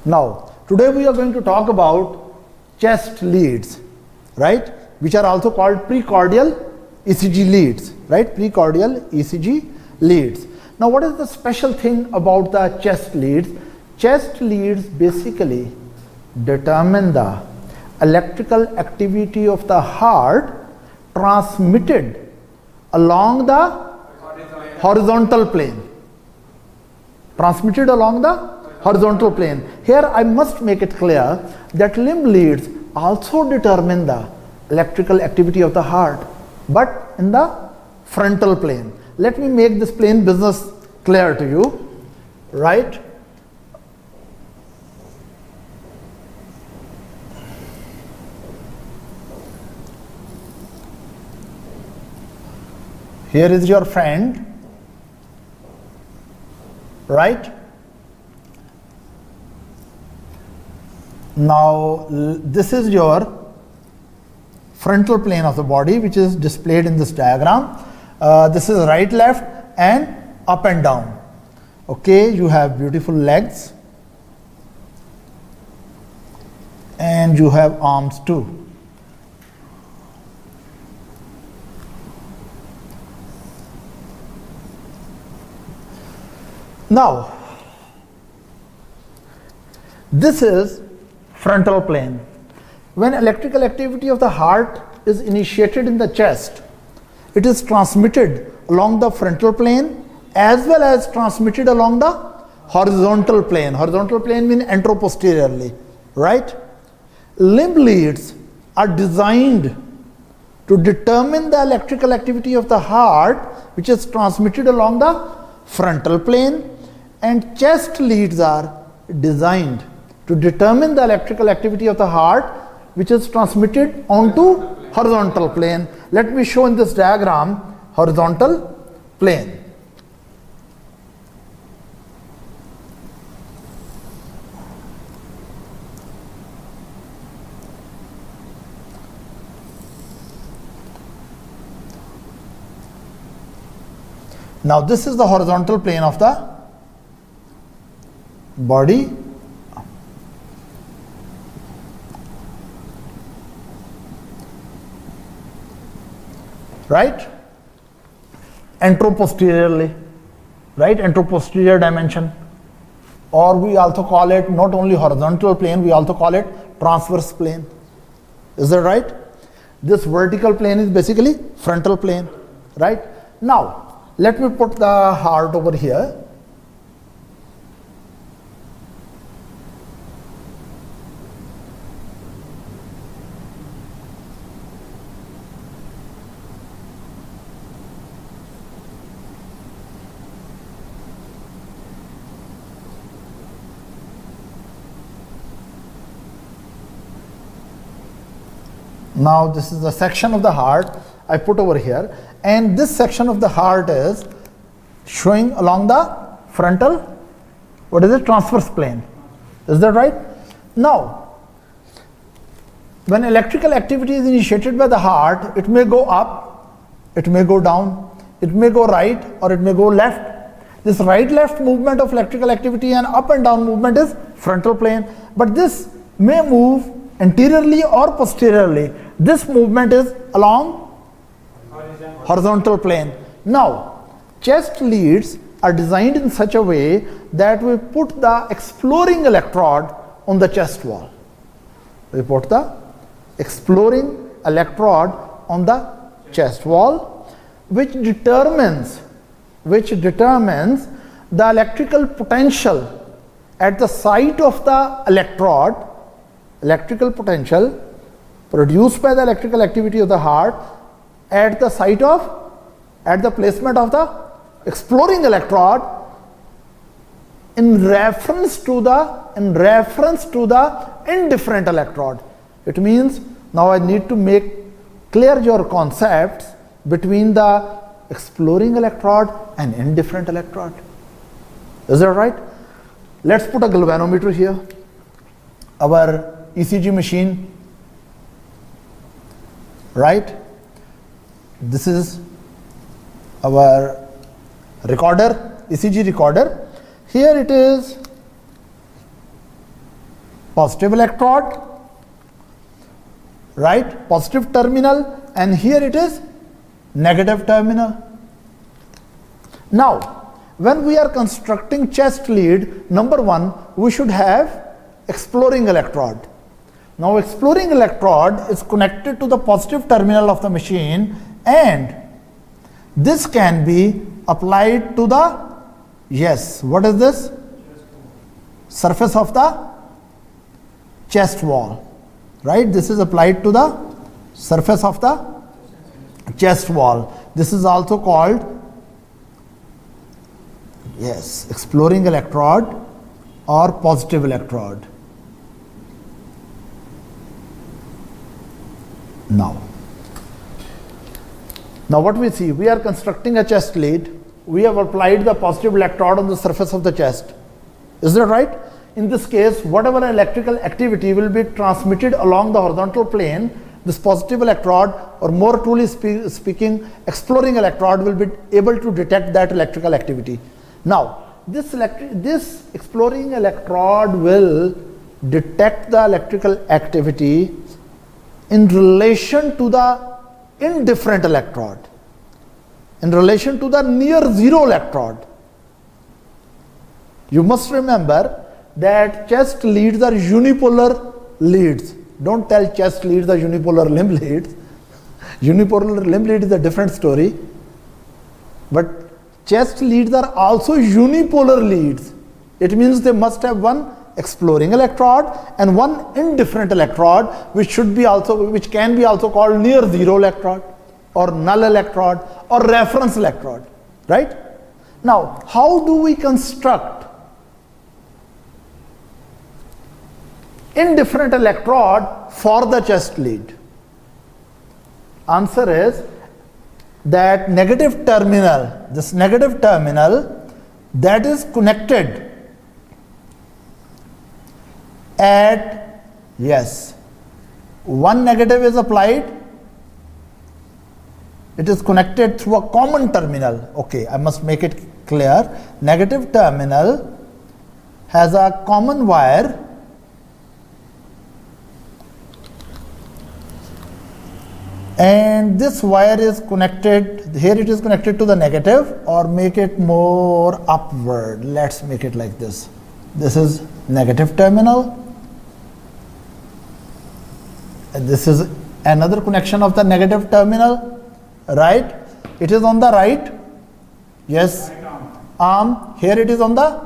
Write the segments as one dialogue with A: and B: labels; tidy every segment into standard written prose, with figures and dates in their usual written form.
A: Now, today we are going to talk about chest leads, right? Which are also called precordial ECG leads, right? Precordial ECG leads. Now, what is the special thing about the chest leads? Chest leads basically determine the electrical activity of the heart transmitted along the horizontal plane. Transmitted along the horizontal plane. Here I must make it clear that limb leads also determine the electrical activity of the heart, but in the frontal plane. Let me make this plain business clear to you, right? Here is your friend, right? Now this is your frontal plane of the body, which is displayed in this diagram. This is right, left, and up and down. Okay, you have beautiful legs and you have arms too. Now, this is frontal plane. When electrical activity of the heart is initiated in the chest, it is transmitted along the frontal plane as well as transmitted along the horizontal plane. Horizontal plane means anteroposteriorly, right? Limb leads are designed to determine the electrical activity of the heart, which is transmitted along the frontal plane, and chest leads are designed to determine the electrical activity of the heart, which is transmitted onto horizontal plane. Let me show in this diagram horizontal plane. Now this is the horizontal plane of the body. Right? Anteroposteriorly, right? Anteroposterior dimension. Or we also call it not only horizontal plane, we also call it transverse plane. Is that right? This vertical plane is basically frontal plane, right? Now, let me put the heart over here. Now this is the section of the heart I put over here, and this section of the heart is showing along the frontal, what is it, transverse plane. Is that right? Now, when electrical activity is initiated by the heart, it may go up, it may go down, it may go right, or it may go left. This right-left movement of electrical activity and up and down movement is frontal plane, but this may move anteriorly or posteriorly. This movement is along horizontal plane. Now, chest leads are designed in such a way that we put the exploring electrode on the chest wall. We put the exploring electrode on the chest wall, which determines the electrical potential at the site of the electrode, electrical potential produced by the electrical activity of the heart at the site of, at the placement of the exploring electrode in reference to the indifferent electrode. It means now I need to make clear your concepts between the exploring electrode and indifferent electrode. Is that right? Let's put a galvanometer here, our ECG machine, right? This is our recorder, ECG recorder. Here it is positive electrode, right, positive terminal, and here it is negative terminal. Now, when we are constructing chest lead, number one, we should have exploring electrode. Now, exploring electrode is connected to the positive terminal of the machine, and this can be applied to the, yes, what is this? Surface of the chest wall, right? This is applied to the surface of the chest wall. This is also called, yes, exploring electrode or positive electrode. Now what we see, we are constructing a chest lead. We have applied the positive electrode on the surface of the chest. Is that right? In this case, whatever electrical activity will be transmitted along the horizontal plane, this positive electrode, or more truly speaking, exploring electrode, will be able to detect that electrical activity. Now, this exploring electrode will detect the electrical activity in relation to the indifferent electrode, in relation to the near zero electrode. You must remember that chest leads are unipolar leads. Don't tell chest leads are unipolar limb leads. Unipolar limb lead is a different story. But chest leads are also unipolar leads. It means they must have one exploring electrode and one indifferent electrode, which can be also called near zero electrode or null electrode or reference electrode, right? Now, how do we construct indifferent electrode for the chest lead? Answer is that negative terminal, this negative terminal that is connected at, yes, one negative is applied, it is connected through a common terminal. Okay, I must make it clear. Negative terminal has a common wire and this wire is connected, here it is connected to the negative, or make it more upward. Let's make it like this. This is negative terminal. And this is another connection of the negative terminal, right? It is on the right, yes, arm. Here it is on the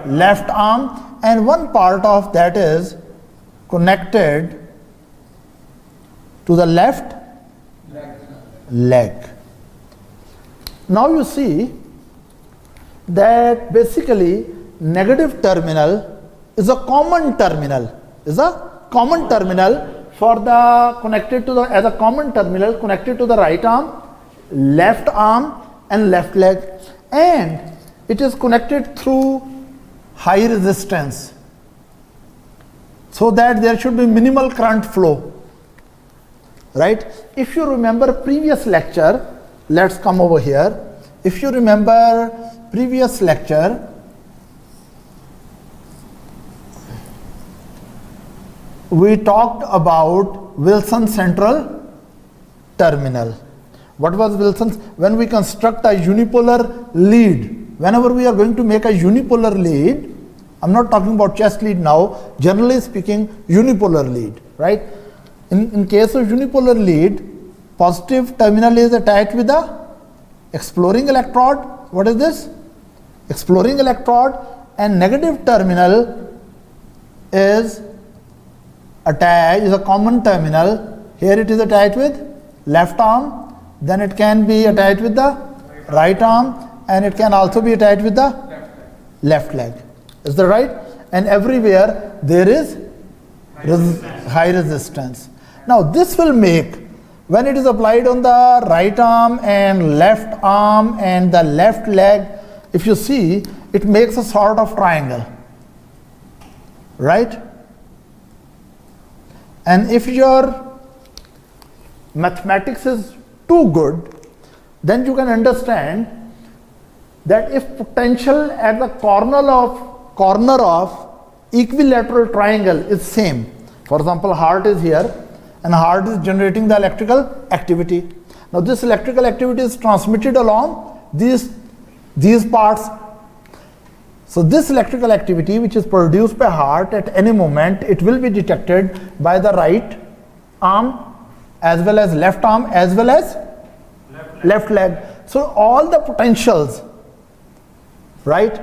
A: left arm, and one part of that is connected to the left leg. Now you see that basically negative terminal is a common terminal, for the connected to the, as a common terminal connected to the right arm, left arm and left leg, and it is connected through high resistance so that there should be minimal current flow, right? If you remember previous lecture, let's come over here. If you remember previous lecture, we talked about Wilson central terminal. What was Wilson's? When we construct a unipolar lead, whenever we are going to make a unipolar lead, I'm not talking about chest lead now, generally speaking, unipolar lead, right? In case of unipolar lead, positive terminal is attached with the exploring electrode. What is this? Exploring electrode, and negative terminal is attached, is a common terminal. Here it is attached with left arm, then it can be attached with the right arm, and it can also be attached with the left leg. Is that right? And everywhere there is high resistance. Now this will make, when it is applied on the right arm and the left leg, if you see, it makes a sort of triangle, right? And if your mathematics is too good, then you can understand that if potential at the corner of equilateral triangle is same. For example, heart is here and heart is generating the electrical activity. Now this electrical activity is transmitted along these parts. So this electrical activity which is produced by heart at any moment, it will be detected by the right arm as well as left arm as well as left leg. So all the potentials, right,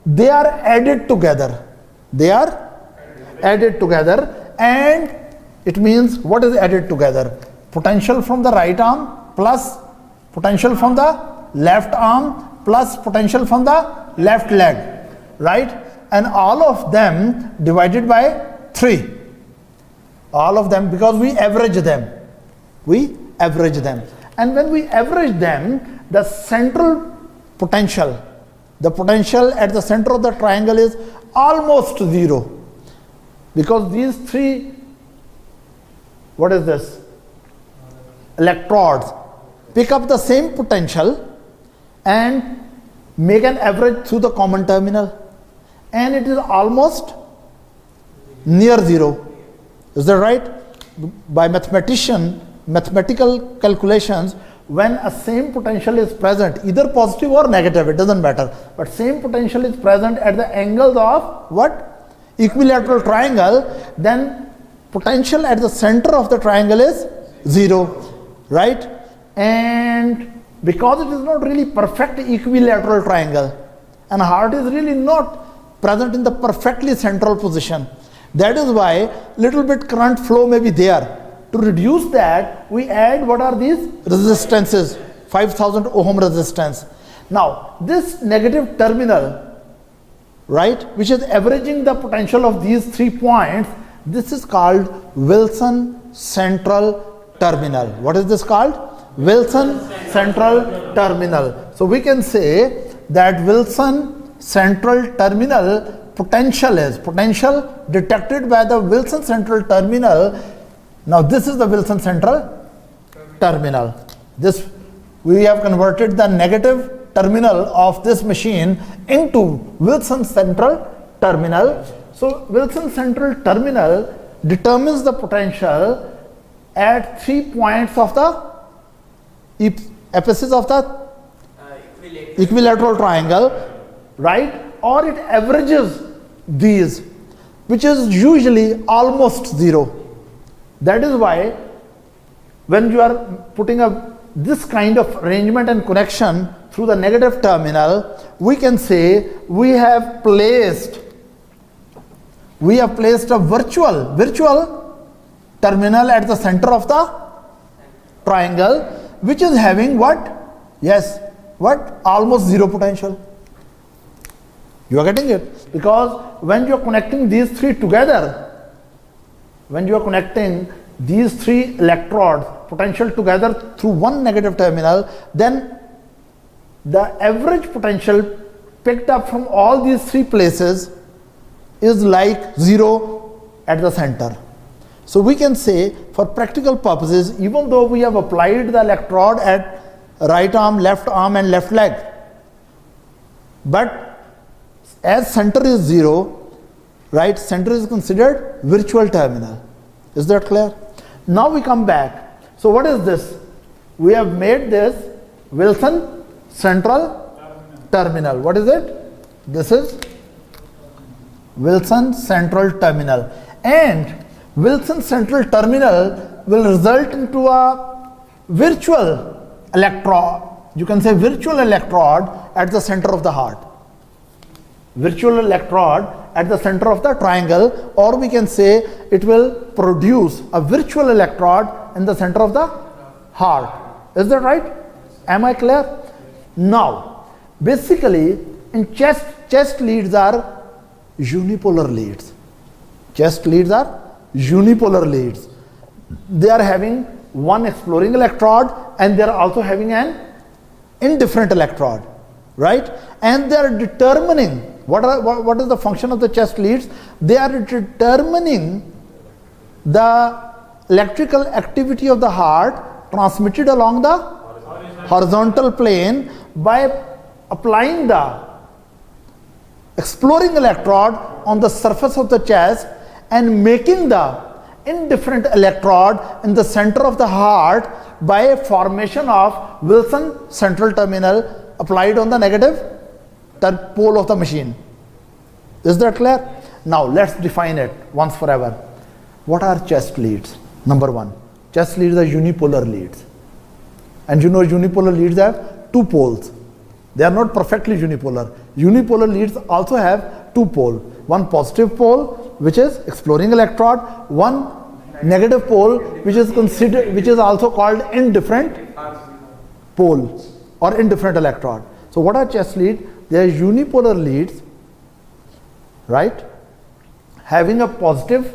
A: they are added together. They are added together, and it means what is added together? Potential from the right arm plus potential from the left arm plus potential from the left leg, right? And all of them divided by 3. All of them, because we average them. We average them. And when we average them, the central potential, the potential at the center of the triangle is almost 0. Because these 3, what is this? Electrodes pick up the same potential and make an average through the common terminal. And it is almost near 0. Is that right? By mathematical calculations, when a same potential is present, either positive or negative, it doesn't matter, but same potential is present at the angles of what? Equilateral triangle, then potential at the center of the triangle is 0, right? And because it is not really perfect equilateral triangle, and heart is really not present in the perfectly central position, that is why little bit current flow may be there. To reduce that, we add what are these resistances, 5000 ohm resistance. Now this negative terminal, right, which is averaging the potential of these 3 points, this is called Wilson central terminal. What is this called? Wilson central terminal. So we can say that Wilson central terminal potential is potential detected by the Wilson central terminal. Now this is the Wilson central terminal. This, we have converted the negative terminal of this machine into Wilson central terminal. So Wilson central terminal determines the potential at 3 points of the apices of the equilateral triangle, right? Or it averages these, which is usually almost 0. That is why when you are putting this kind of arrangement and connection through the negative terminal, we can say we have placed a virtual terminal at the center of the triangle, which is having what? Yes, what? Almost 0 potential. You are getting it? Because when you are connecting these 3 together, when you are connecting these 3 electrodes potential together through one negative terminal, then the average potential picked up from all these 3 places is like 0 at the center. So we can say, for practical purposes, even though we have applied the electrode at right arm and left leg, but as center is 0, right, center is considered virtual terminal. Is that clear? Now we come back. So what is this? We have made this Wilson central terminal. What is it? This is Wilson central terminal. And Wilson central terminal will result into a virtual electrode. You can say virtual electrode at the center of the heart. Virtual electrode at the center of the triangle, or we can say it will produce a virtual electrode in the center of the heart. Is that right? Am I clear? Now, basically in chest leads are unipolar leads. Chest leads are unipolar leads. They are having one exploring electrode and they are also having an indifferent electrode, right? And they are determining what is the function of the chest leads. They are determining the electrical activity of the heart transmitted along the horizontal plane by applying the exploring electrode on the surface of the chest and making the indifferent electrode in the center of the heart by a formation of Wilson central terminal applied on the negative pole of the machine. Is that clear? Now let's define it once forever. What are chest leads? Number one, chest leads are unipolar leads. And you know unipolar leads have two poles. They are not perfectly unipolar. Unipolar leads also have two poles. One positive pole, which is exploring electrode, one negative pole, which is also called indifferent pole or indifferent electrode. So what are chest leads? They are unipolar leads, right, having a positive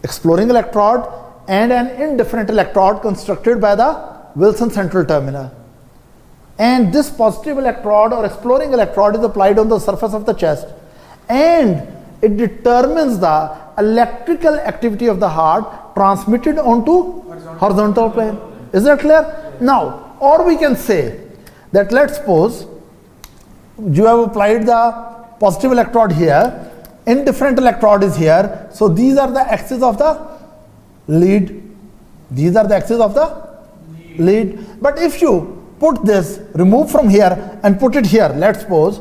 A: exploring electrode and an indifferent electrode constructed by the Wilson central terminal. And this positive electrode or exploring electrode is applied on the surface of the chest, and it determines the electrical activity of the heart transmitted onto horizontal plane. Is that clear? Now, or we can say that, let's suppose you have applied the positive electrode here, indifferent electrode is here, so these are the axes of the lead. These are the axes of the lead. But if you put this, remove from here and put it here, let's suppose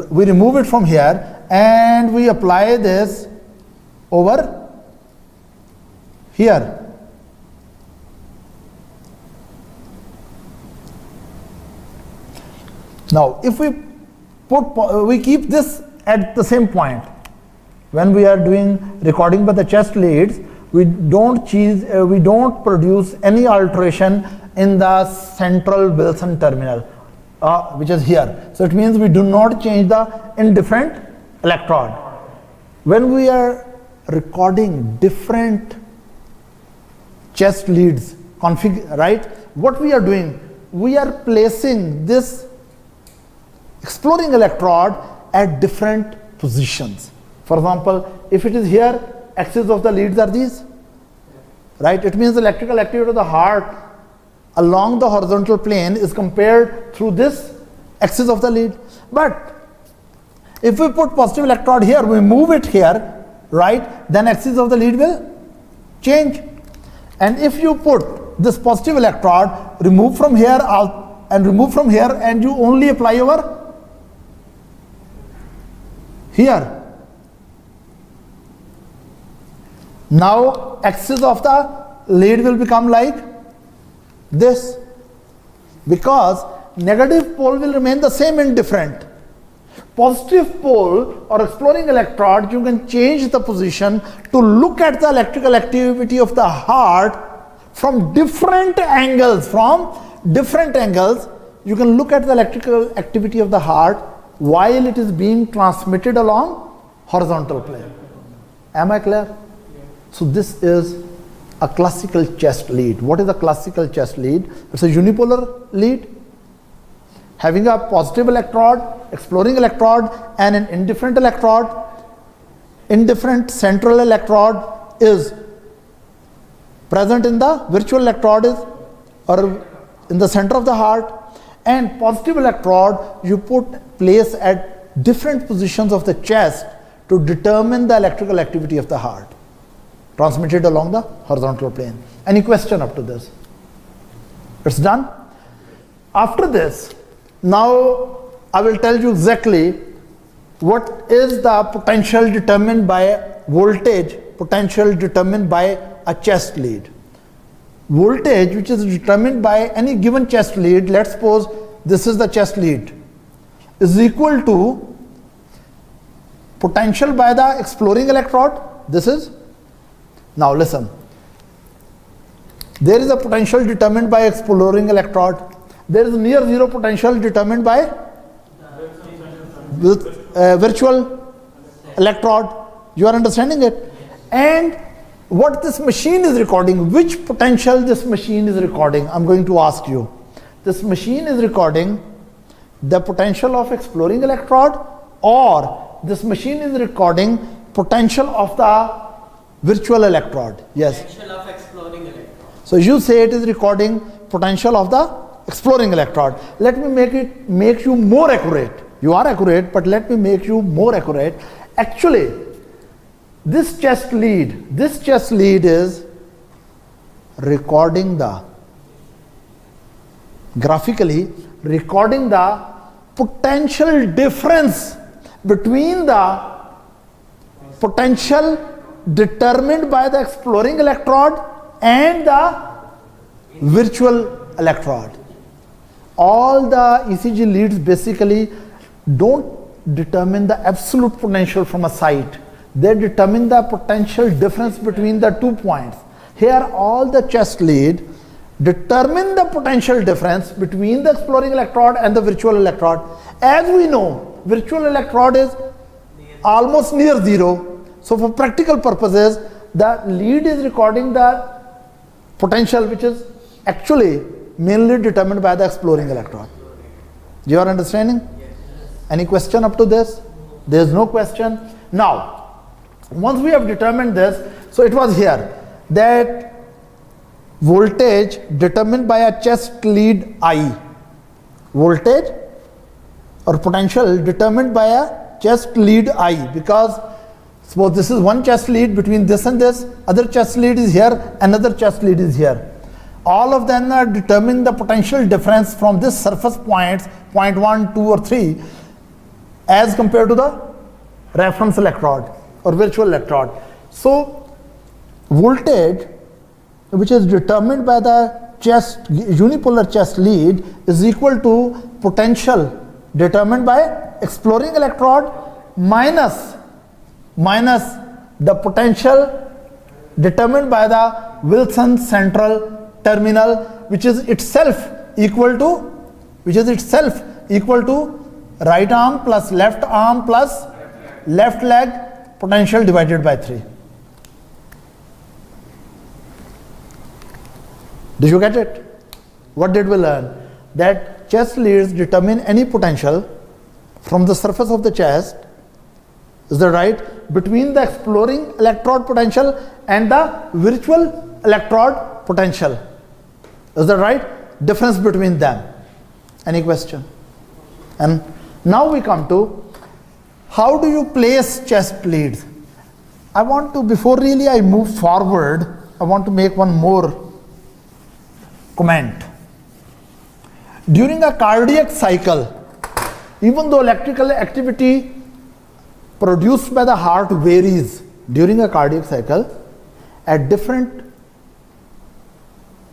A: we remove it from here and we apply this over here. Now if we keep this at the same point when we are doing recording by the chest leads, we don't produce any alteration in the central Wilson terminal, which is here. So it means we do not change the indifferent electrode. When we are recording different chest leads right, what we are doing, we are placing this exploring electrode at different positions. For example, if it is here, axes of the leads are these, right? It means the electrical activity of the heart along the horizontal plane is compared through this axis of the lead. But if we put positive electrode here, we move it here, right, then axis of the lead will change. And if you put this positive electrode, remove from here and remove from here, and you only apply over here, now axis of the lead will become like this, because negative pole will remain the same, indifferent. Positive pole or exploring electrode, you can change the position to look at the electrical activity of the heart from different angles. You can look at the electrical activity of the heart while it is being transmitted along horizontal plane. Am I clear? So this is a classical chest lead. What is a classical chest lead? It's a unipolar lead having a positive electrode, exploring electrode, and an indifferent electrode. Indifferent central electrode is present in the virtual electrode or in the center of the heart, and positive electrode you place at different positions of the chest to determine the electrical activity of the heart transmitted along the horizontal plane. Any question up to this? It's done. After this, now I will tell you exactly what is the potential determined by voltage, potential determined by a chest lead. Voltage which is determined by any given chest lead, let's suppose this is the chest lead, is equal to potential by the exploring electrode. This is, now listen, there is a potential determined by exploring electrode. There is near zero potential determined by virtual electrode. You are understanding it? And what this machine is recording, which potential this machine is recording, I'm going to ask you. This machine is recording the potential of exploring electrode, or this machine is recording potential of the virtual electrode. Yes.
B: Potential of exploring electrode.
A: So you say it is recording potential of the exploring electrode. Let me make you more accurate. You are accurate, but let me make you more accurate. Actually, this chest lead is recording graphically recording the potential difference between the potential determined by the exploring electrode and the virtual electrode. All the ECG leads basically don't determine the absolute potential from a site. They determine the potential difference between the 2 points. Here all the chest lead determine the potential difference between the exploring electrode and the virtual electrode. As we know, virtual electrode is almost near zero. So for practical purposes, the lead is recording the potential which is actually mainly determined by the exploring electrode. You are understanding?
B: Yes.
A: Any question up to this? There is no question. Now, once we have determined this, so it was here that voltage determined by a chest lead I, voltage or potential determined by a chest lead I, because suppose this is one chest lead, between this and this, other chest lead is here, another chest lead is here. All of them are determining the potential difference from this surface points, point 1, 2 or 3 as compared to the reference electrode or virtual electrode. So voltage which is determined by the unipolar chest lead is equal to potential determined by exploring electrode minus the potential determined by the Wilson central terminal, which is itself equal to right arm plus left leg potential divided by 3. Did you get it? What did we learn? That chest leads determine any potential from the surface of the chest, is that right, between the exploring electrode potential and the virtual electrode potential. Is that right? Difference between them. Any question? And now we come to how do you place chest leads? I want to, before really I move forward, I want to make one more comment. During a cardiac cycle, even though electrical activity produced by the heart varies during a cardiac cycle, at different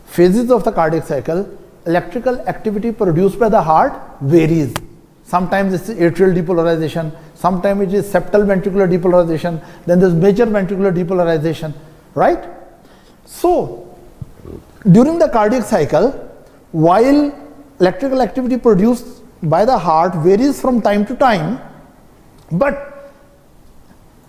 A: phases of the cardiac cycle, electrical activity produced by the heart varies. Sometimes it's atrial depolarization, sometimes it is septal ventricular depolarization, then there's major ventricular depolarization, right? So, during the cardiac cycle, while electrical activity produced by the heart varies from time to time, but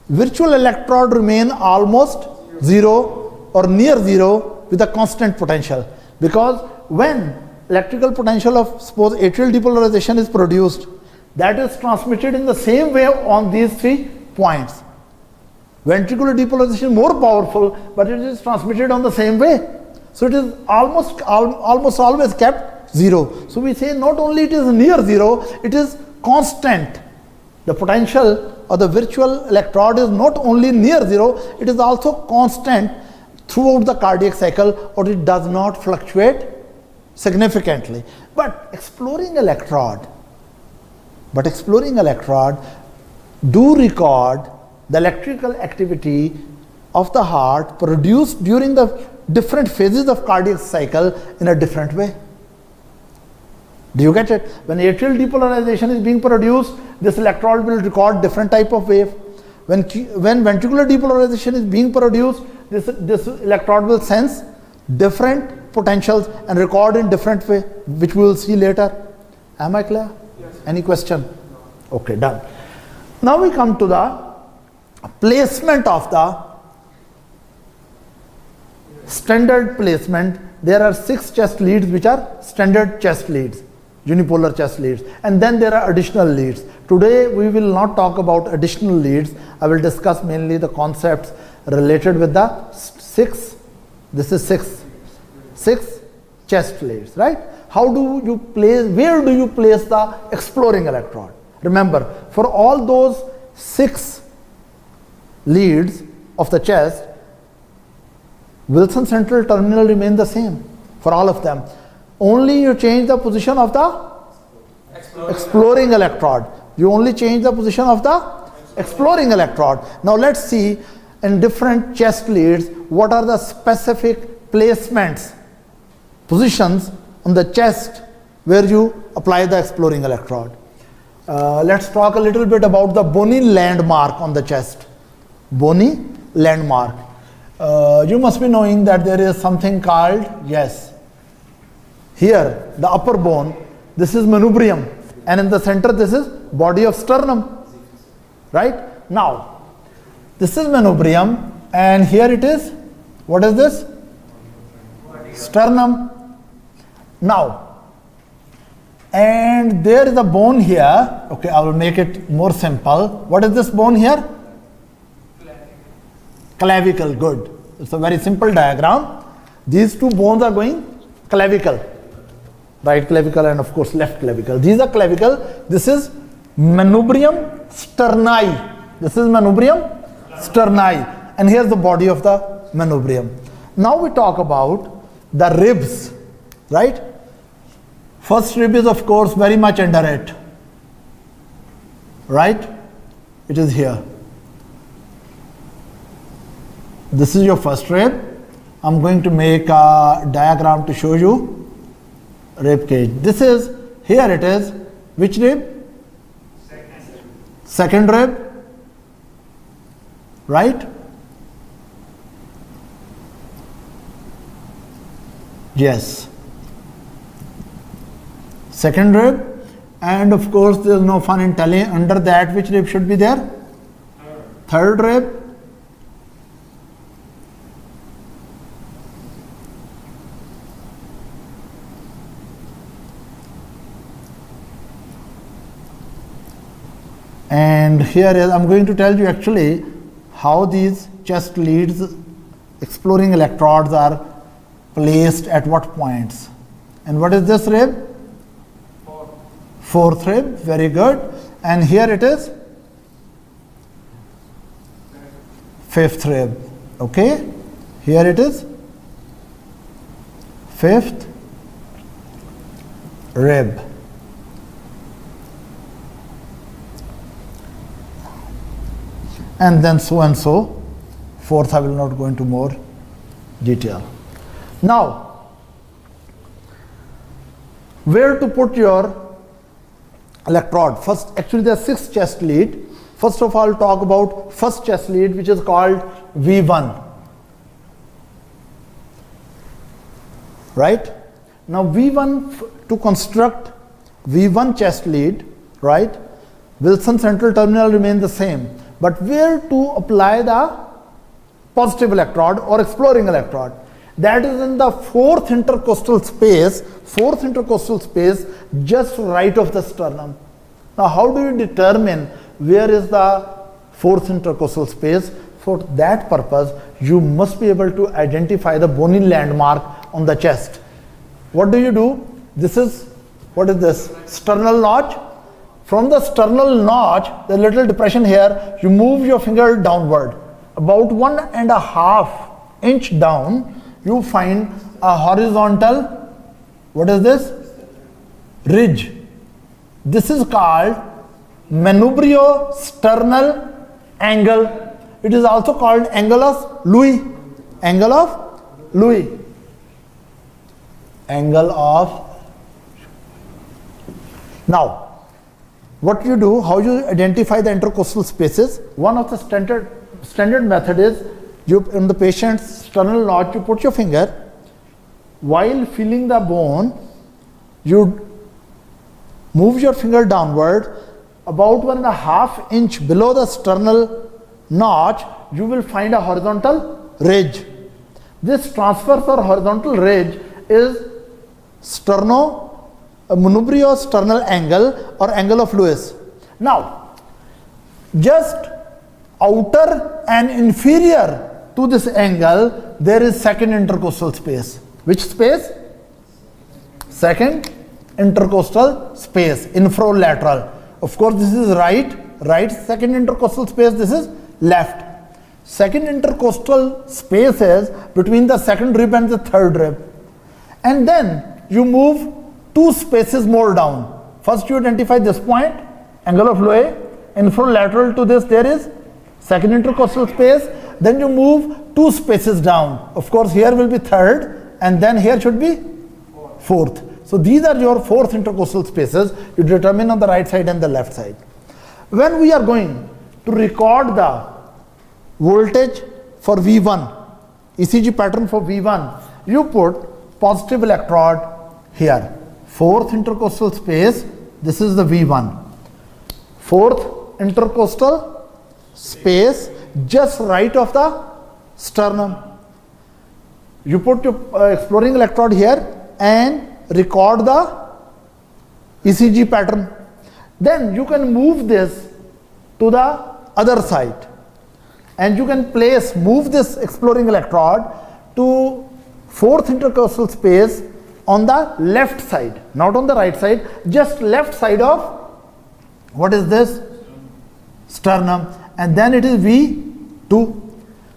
A: virtual electrode remain almost zero or near zero with a constant potential, because when electrical potential of suppose atrial depolarization is produced, that is transmitted in the same way on these 3 points. Ventricular depolarization more powerful, but it is transmitted on the same way. So it is almost always kept zero. So we say not only it is near zero, it is constant. The potential of the virtual electrode is not only near zero, it is also constant throughout the cardiac cycle, or it does not fluctuate significantly. But exploring electrode do record the electrical activity of the heart produced during the different phases of cardiac cycle in a different way. Do you get it? When atrial depolarization is being produced, this electrode will record different type of wave. When ventricular depolarization is being produced, this electrode will sense different potentials and record in different way, which we will see later. Am I clear?
B: Yes.
A: Any question? Okay, done. Now we come to the placement of the standard placement. There are 6 chest leads which are standard chest leads, unipolar chest leads, and then there are additional leads. Today we will not talk about additional leads. I will discuss mainly the concepts related with the 6. This is 6 chest leads, right? How do you place, where do you place the exploring electrode? Remember, for all those 6 leads of the chest, Wilson central terminal remain the same for all of them. Only you change the position of the exploring electrode. You only change the position of the exploring electrode. Now let's see in different chest leads what are the specific placements, positions on the chest where you apply the exploring electrode. Let's talk a little bit about the bony landmark on the chest. Bony landmark. You must be knowing that there is something called, yes, here the upper bone, this is manubrium, and in the center this is body of sternum, right? Now this is manubrium, and here it is, what is this? Sternum. Now, and there is a bone here. Okay, I will make it more simple. What is this bone here? Clavicle. Good. It's a very simple diagram. These 2 bones are going clavicle, right clavicle and of course left clavicle. These are clavicle. This is manubrium sterni. This is manubrium sterni, and here's the body of the manubrium. Now we talk about the ribs, right? First rib is of course very much under it, right? It is here. This is your first rib. I'm going to make a diagram to show you rib cage. This is, here it is, which rib? Second rib, right? Yes. Second rib, and of course there is no fun in telling under that which rib should be there. Third rib. And here is, I'm going to tell you actually how these chest leads, exploring electrodes are placed at what points. And what is this rib? Fourth rib, very good. And here it is fifth rib. Okay, here it is fifth rib. And then so and so. Fourth, I will not go into more detail. Now, where to put your electrode? First, actually there are 6 chest lead. First of all, talk about first chest lead, which is called V1. Right? Now V1, to construct V1 chest lead, right? Wilson central terminal remain the same. But where to apply the positive electrode or exploring electrode? That is in the fourth intercostal space, just right of the sternum. Now how do you determine where is the fourth intercostal space? For that purpose, you must be able to identify the bony landmark on the chest. What do? This is, what is this? Sternal notch. From the sternal notch, the little depression here, you move your finger downward. About 1.5 inch down, you find a horizontal, what is this? Ridge. This is called manubriosternal angle. It is also called angle of Louis. Angle of Louis. Angle of. Now, what you do, how you identify the intercostal spaces? One of the standard method is, you in the patient's sternal notch, you put your finger, while feeling the bone, you move your finger downward, about 1.5 inch below the sternal notch, you will find a horizontal ridge. This transverse or horizontal ridge is manubriosternal angle or angle of Lewis. Now, just outer and inferior to this angle, there is second intercostal space. Which space? Second intercostal space, infrolateral. Of course, this is right second intercostal space, this is left. Second intercostal space is between the second rib and the third rib. And then you move 2 spaces more down. First you identify this point, angle of Loewe, infralateral to this there is second intercostal space, then you move 2 spaces down. Of course, here will be third, and then here should be fourth. So these are your 4th intercostal spaces you determine on the right side and the left side. When we are going to record the voltage for V1, ECG pattern for V1, you put positive electrode here. 4th intercostal space, this is the V1. 4th intercostal space just right of the sternum. You put your exploring electrode here and record the ECG pattern. Then you can move this to the other side, and you can move this exploring electrode to 4th intercostal space on the left side, not on the right side, just left side of what is this? Sternum, and then it is V2.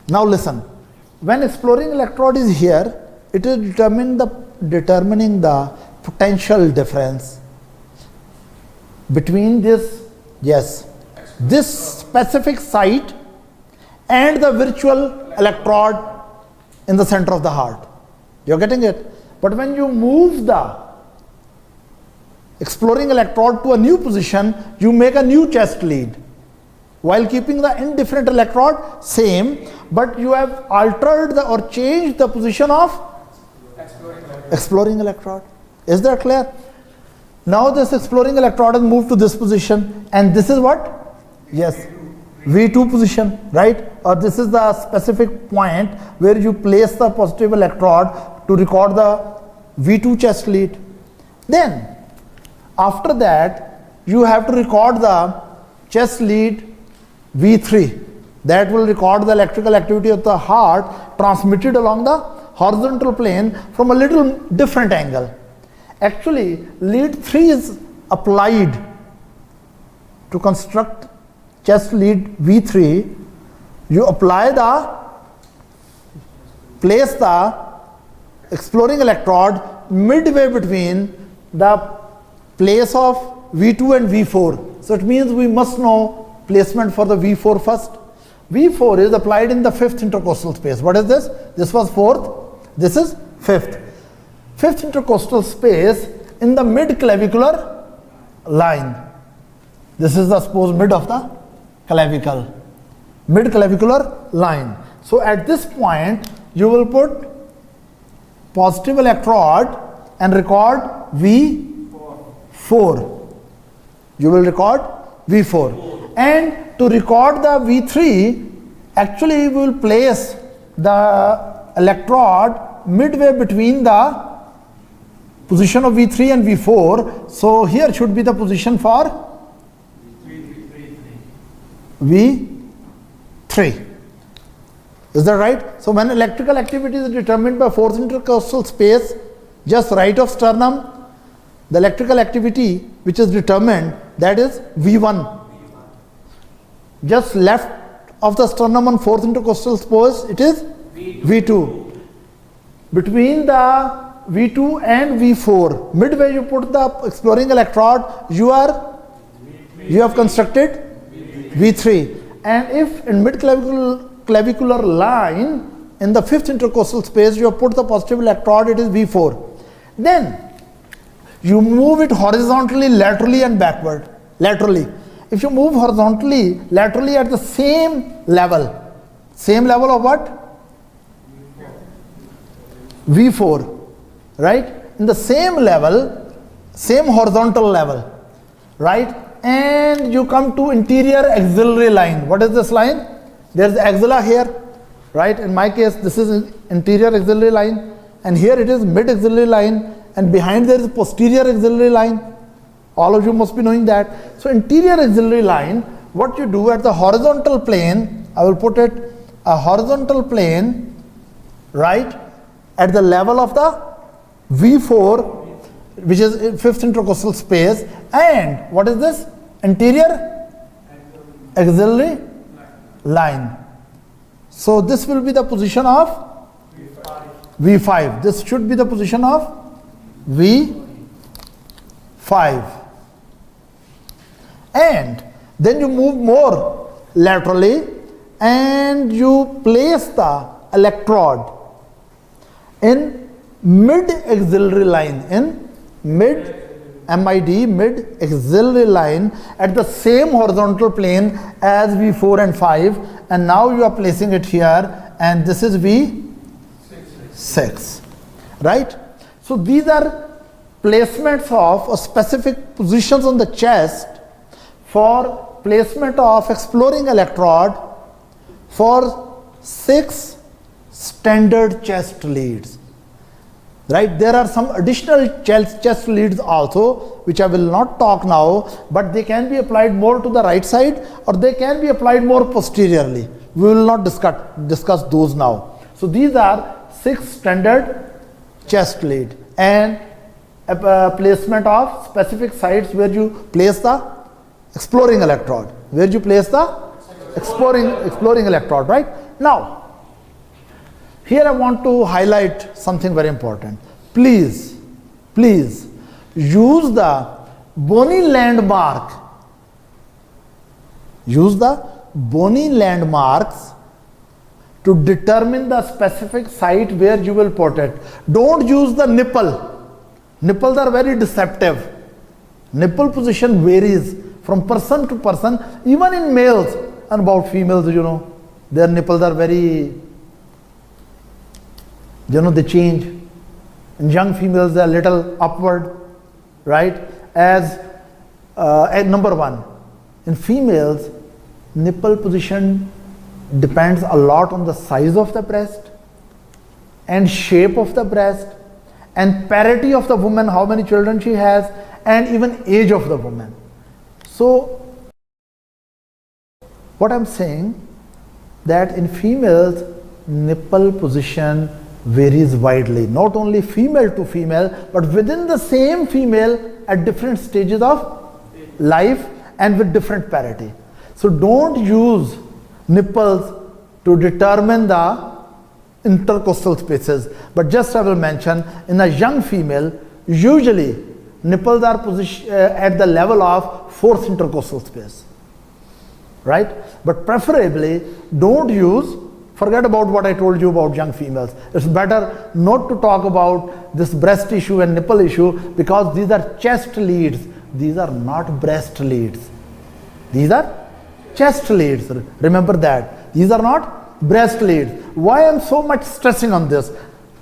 A: Now listen, when exploring electrode is here, it is determining the potential difference between this specific site and the virtual electrode in the center of the heart. You're getting it? But when you move the exploring electrode to a new position, you make a new chest lead while keeping the indifferent electrode same, but you have altered or changed the position of exploring electrode. Is that clear? Now this exploring electrode has moved to this position, and this is what? Yes, V2 position, right? Or this is the specific point where you place the positive electrode to record the V2 chest lead. Then after that you have to record the chest lead V3. That will record the electrical activity of the heart transmitted along the horizontal plane from a little different angle. Actually, lead 3 is applied to construct chest lead V3. You place the exploring electrode midway between the place of V2 and V4. So it means we must know placement for the V4 first. V4 is applied in the 5th intercostal space. What is this? This was 4th, this is 5th. 5th intercostal space in the mid-clavicular line. This is the supposed mid of the clavicle. Mid-clavicular line. So at this point, you will put positive electrode and record V4. You will record V4. And to record the V3, actually we will place the electrode midway between the position of V3 and V4. So here should be the position for V3. Is that right? So when electrical activity is determined by 4th intercostal space, just right of sternum, the electrical activity which is determined, that is V1. Just left of the sternum on 4th intercostal space, it is V2. Between the V2 and V4, midway you put the exploring electrode, you have constructed V3. And if in mid-clavicular line, in the 5th intercostal space, you have put the positive electrode, it is V4. Then you move it horizontally, laterally and backward. Laterally. If you move horizontally, laterally at the same level of what? V4, right? In the same level, same horizontal level, right? And you come to interior axillary line. What is this line? There is axilla here, right? In my case, this is interior axillary line, and here it is mid axillary line, and behind there is posterior axillary line. All of you must be knowing that. So interior axillary line, what you do at the horizontal plane, I will put it a horizontal plane, right, at the level of the V4, which is 5th intercostal space, and what is this? anterior axillary line. So this will be the position of V5. This should be the position of V5. And then you move more laterally and you place the electrode in mid axillary line, in mid axillary line at the same horizontal plane as V4 and 5, and now you are placing it here, and this is V6, right? So these are placements of specific positions on the chest for placement of exploring electrode for 6 standard chest leads. Right, there are some additional chest leads also, which I will not talk now, but they can be applied more to the right side or they can be applied more posteriorly. We will not discuss those now. So these are 6 standard chest lead and a placement of specific sites where you place the exploring electrode. Where you place the exploring electrode, right? Now, here I want to highlight something very important. Please use the Bony landmark. Use the Bony landmarks to determine the specific site where you will put it. Don't use the nipple. Nipples are very deceptive. Nipple position varies from person to person, even in males, and about females, you know, their nipples are very, you know, they change. In young females, they are little upward, right? As number one. In females, nipple position depends a lot on the size of the breast and shape of the breast and parity of the woman, how many children she has, and even age of the woman. So, what I'm saying, that in females, nipple position varies widely, not only female to female, but within the same female at different stages of life and with different parity. So don't use nipples to determine the intercostal spaces, but just I will mention, in a young female, usually nipples are positioned at the level of 4th intercostal space, right? But preferably don't use, forget about what I told you about young females. It's better not to talk about this breast issue and nipple issue, because these are chest leads. These are not breast leads. These are chest leads. Remember that. These are not breast leads. Why I'm so much stressing on this?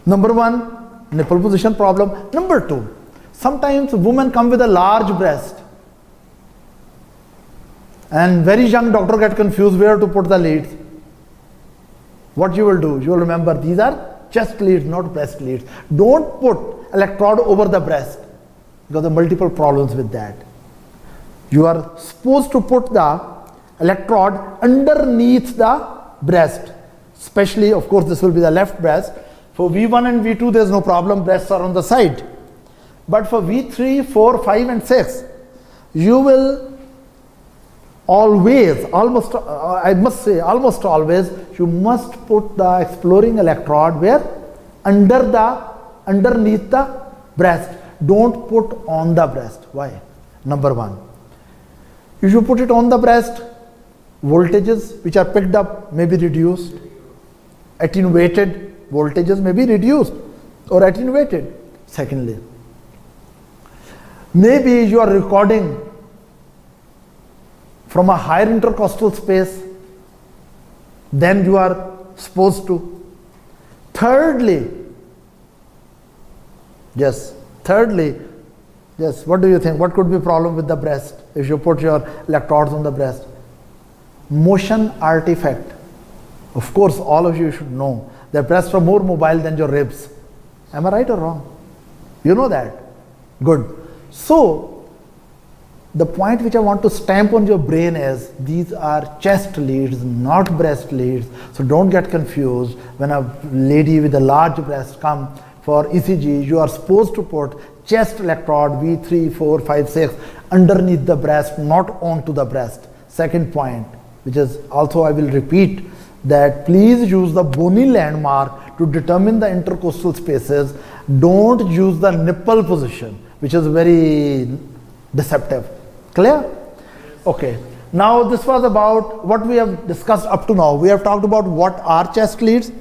A: Number one, nipple position problem. Number two, sometimes women come with a large breast and very young doctor get confused where to put the leads. What you will do, you will remember these are chest leads, not breast leads. Don't put electrode over the breast, because there are multiple problems with that. You are supposed to put the electrode underneath the breast, especially, of course, this will be the left breast. For V1 and V2, there is no problem, breasts are on the side. But for V3, 4, 5 and 6, you will always, I must say almost always, you must put the exploring electrode where? Underneath the breast. Don't put on the breast. Why? Number one, if you put it on the breast, voltages which are picked up may be reduced. Attenuated voltages may be reduced or attenuated. Secondly, maybe you are recording from a higher intercostal space than you are supposed to. Thirdly, what do you think? What could be problem with the breast if you put your electrodes on the breast? Motion artifact. Of course, all of you should know that breasts are more mobile than your ribs. Am I right or wrong? You know that. Good. So, the point which I want to stamp on your brain is these are chest leads, not breast leads. So don't get confused when a lady with a large breast come for ECG, you are supposed to put chest electrode V3, 4, 5, 6 underneath the breast, not onto the breast. Second point, which is also I will repeat, that please use the bony landmark to determine the intercostal spaces. Don't use the nipple position, which is very deceptive. Clear? Okay. Now this was about what we have discussed up to now. We have talked about what are chest leads.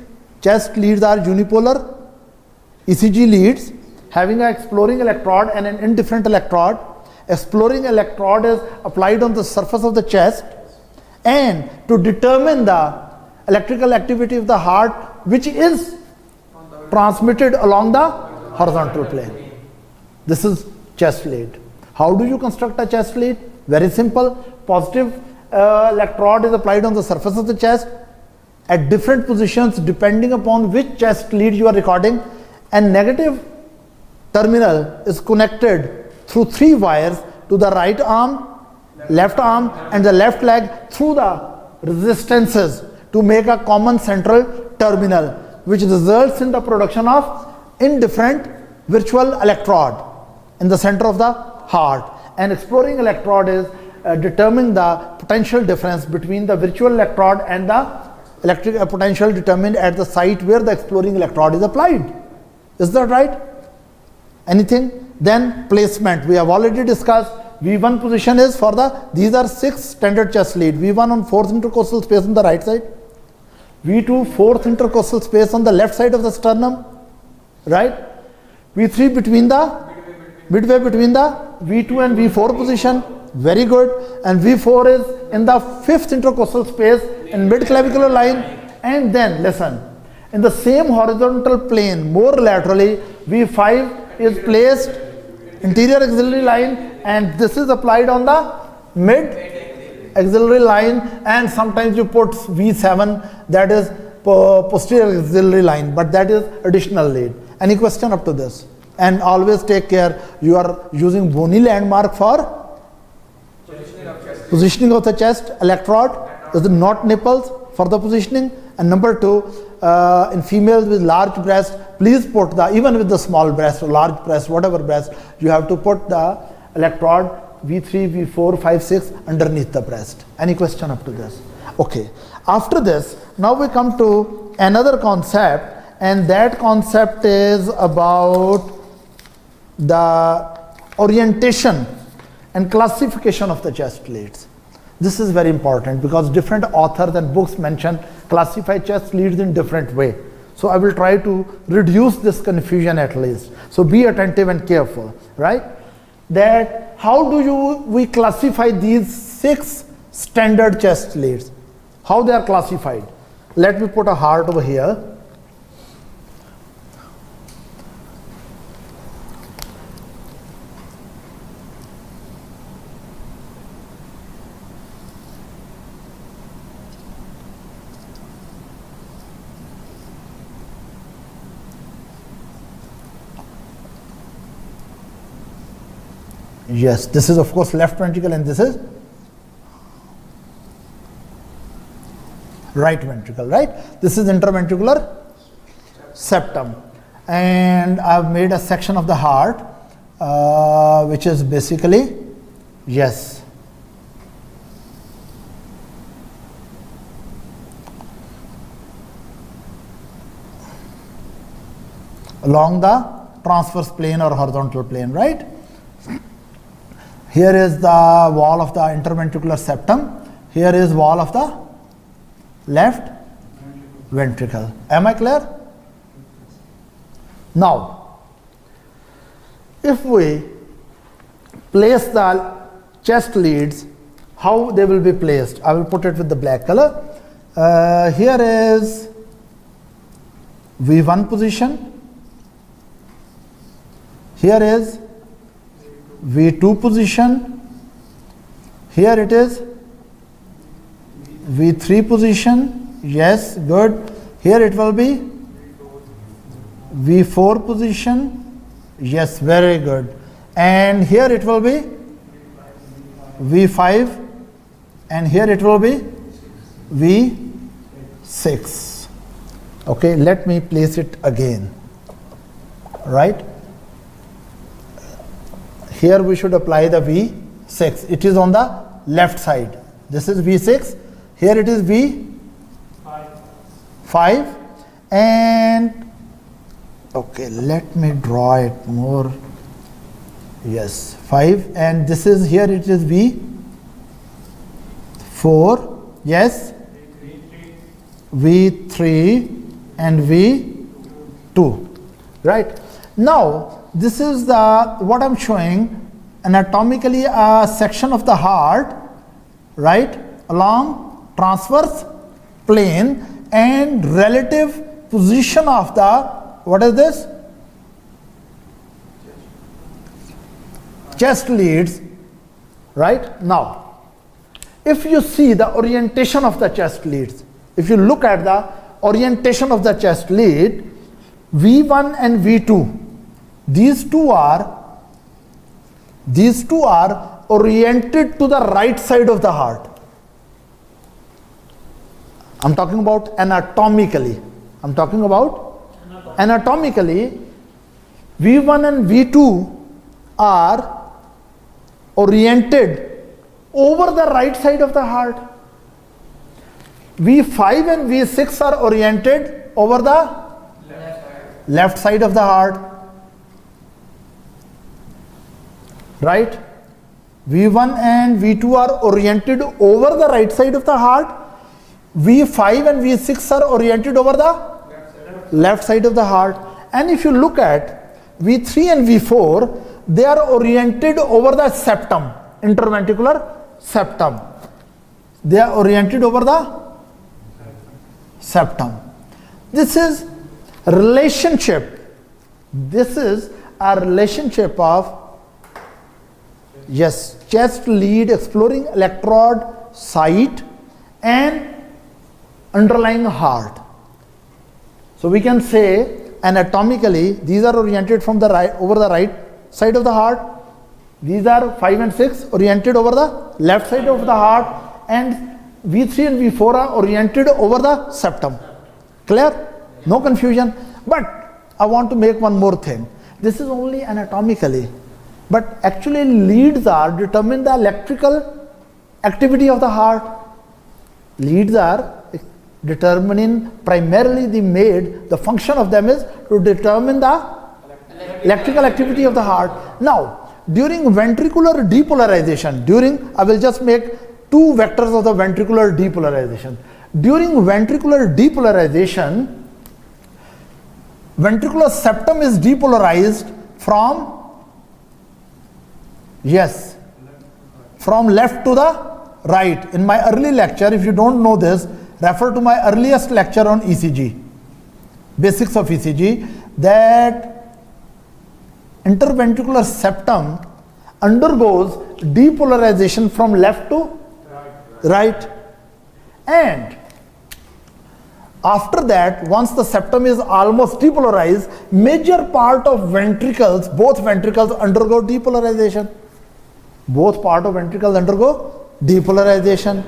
A: Chest leads are unipolar ECG leads having an exploring electrode and an indifferent electrode. Exploring electrode is applied on the surface of the chest, and to determine the electrical activity of the heart, which is transmitted along the horizontal plane. This is chest lead. How do you construct a chest lead? Very simple. Positive electrode is applied on the surface of the chest at different positions depending upon which chest lead you are recording, and negative terminal is connected through 3 wires to the right arm, left arm and the left leg through the resistances to make a common central terminal, which results in the production of indifferent virtual electrode in the center of the heart. And exploring electrode is determining the potential difference between the virtual electrode and the electric potential determined at the site where the exploring electrode is applied. Is that right? Anything? Then placement. We have already discussed. V1 position is for these are 6 standard chest lead. V1 on 4th intercostal space on the right side. V2 4th intercostal space on the left side of the sternum. Right? V3 midway between the V2 and V4 position. Very good. And V4 is in the 5th intercostal space in mid-clavicular line. And then listen, in the same horizontal plane more laterally, V5 is placed interior axillary line, and this is applied on the mid axillary line, and sometimes you put V7, that is posterior axillary line, but that is additional lead. Any question up to this? And always take care, you are using bony landmark for positioning of the chest electrode. Is not nipples for the positioning. And number 2, in females with large breast, please put even with the small breast or large breast, whatever breast, you have to put the electrode V3, V4, 5, 6 underneath the breast. Any question up to this? Okay. After this, now we come to another concept, and that concept is about the orientation and classification of the chest leads. This is very important because different authors and books mention classify chest leads in different way. So I will try to reduce this confusion at least. So be attentive and careful, right? That how do we classify these 6 standard chest leads? How they are classified? Let me put a heart over here. Yes, this is of course left ventricle and this is right ventricle, right? This is interventricular septum, and I have made a section of the heart which is basically, yes, along the transverse plane or horizontal plane, right? Here is the wall of the interventricular septum. Here is wall of the left ventricle. Am I clear? Now, if we place the chest leads, how they will be placed? I will put it with the black color. Here is V1 position. Here is V2 position. Here it is V3 position. Yes, good. Here it will be V4 position. Yes, very good. And here it will be V5, and here it will be V6. Okay, let me place it again. right? Here we should apply the V6. It is on the left side. This is V6. Here it is V5. And okay, let me draw it more. Yes, 5. And this is here it is V4. Yes. V3 and V2. Right. Now, this is the what I'm showing anatomically a section of the heart, right, along transverse plane and relative position of the, what is this? Chest leads, right? Now, if you see the orientation of the chest leads, if you look at the orientation of the chest lead, V1 and V2, these two are oriented to the right side of the heart. I'm talking about anatomically. Anatomically, V1 and V2 are oriented over the right side of the heart. V5 and V6 are oriented over the left side of the heart. Right? V1 and V2 are oriented over the right side of the heart. V5 and V6 are oriented over the left side of the heart. And if you look at V3 and V4, they are oriented over the septum, interventricular septum. They are oriented over the septum. This is relationship. This is a relationship of, yes, chest lead exploring electrode site and underlying heart. So we can say anatomically these are oriented from the right, over the right side of the heart. These are 5 and 6 oriented over the left side of the heart, and V3 and V4 are oriented over the septum. Clear? No confusion. But I want to make one more thing. This is only anatomically, but actually leads are determine the electrical activity of the heart. Leads are determining primarily the function of them is to determine the electrical activity of the heart. Now, during ventricular depolarization, I will just make two vectors of the ventricular depolarization. During ventricular depolarization, ventricular septum is depolarized from, yes, from left to the right. In my early lecture, if you don't know this, refer to my earliest lecture on ECG, basics of ECG, that interventricular septum undergoes depolarization from left to right. And after that, once the septum is almost depolarized, major part of ventricles, both ventricles undergo depolarization. Both part of ventricles undergo depolarization.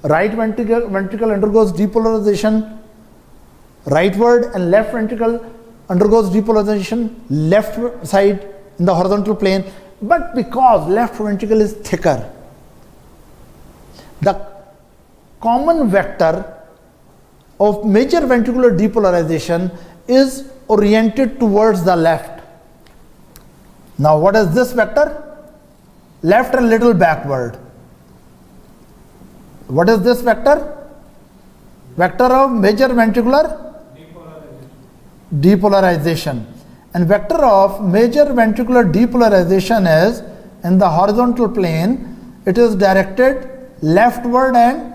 A: Right ventricle undergoes depolarization rightward, and left ventricle undergoes depolarization left side in the horizontal plane. But because left ventricle is thicker, the common vector of major ventricular depolarization is oriented towards the left. Now what is this vector? Left and little backward. What is this vector? Vector of major ventricular depolarization. And vector of major ventricular depolarization is in the horizontal plane. It is directed leftward and